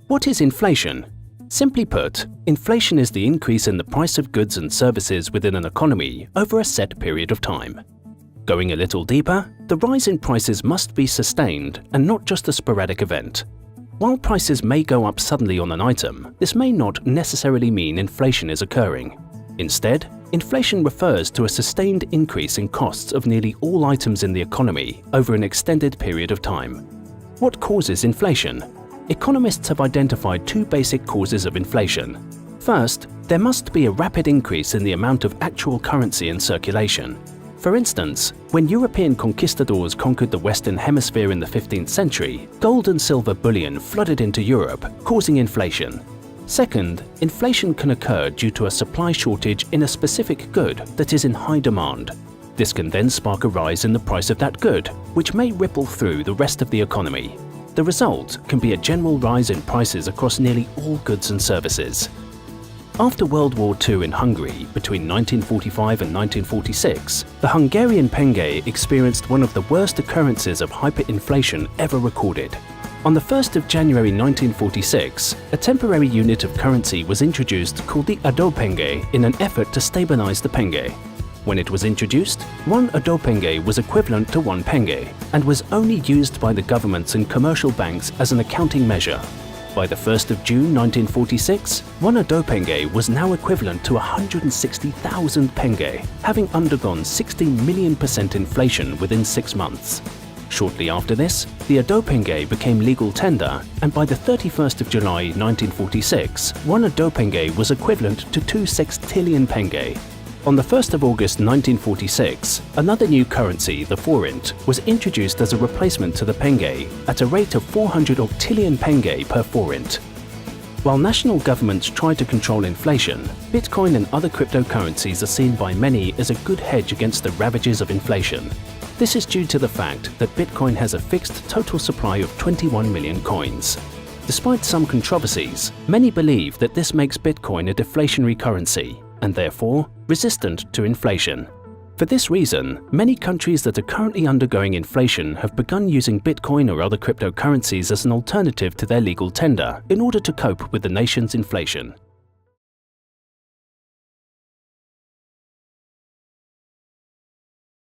What is inflation? Simply put, inflation is the increase in the price of goods and services within an economy over a set period of time. Going a little deeper, the rise in prices must be sustained and not just a sporadic event. While prices may go up suddenly on an item, this may not necessarily mean inflation is occurring. Instead, inflation refers to a sustained increase in costs of nearly all items in the economy over an extended period of time. What causes inflation? Economists have identified two basic causes of inflation. First, there must be a rapid increase in the amount of actual currency in circulation. For instance, when European conquistadors conquered the Western Hemisphere in the 15th century, gold and silver bullion flooded into Europe, causing inflation. Second, inflation can occur due to a supply shortage in a specific good that is in high demand. This can then spark a rise in the price of that good, which may ripple through the rest of the economy. The result can be a general rise in prices across nearly all goods and services. After World War II in Hungary between 1945 and 1946, the Hungarian penge experienced one of the worst occurrences of hyperinflation ever recorded. On the 1st of January 1946, a temporary unit of currency was introduced called the adó-penge in an effort to stabilize the penge. When it was introduced, one adó-penge was equivalent to one penge and was only used by the governments and commercial banks as an accounting measure. By the 1st of June 1946, one adó-penge was now equivalent to 160,000 penge, having undergone 16 million% inflation within 6 months. Shortly after this, the adó-penge became legal tender, and by the 31st of July 1946, one adó-penge was equivalent to 2 sextillion penge. On the 1st of August 1946, another new currency, the forint, was introduced as a replacement to the penge at a rate of 400 octillion penge per forint. While national governments try to control inflation, Bitcoin and other cryptocurrencies are seen by many as a good hedge against the ravages of inflation. This is due to the fact that Bitcoin has a fixed total supply of 21 million coins. Despite some controversies, many believe that this makes Bitcoin a deflationary currency and therefore resistant to inflation. For this reason, many countries that are currently undergoing inflation have begun using Bitcoin or other cryptocurrencies as an alternative to their legal tender in order to cope with the nation's inflation.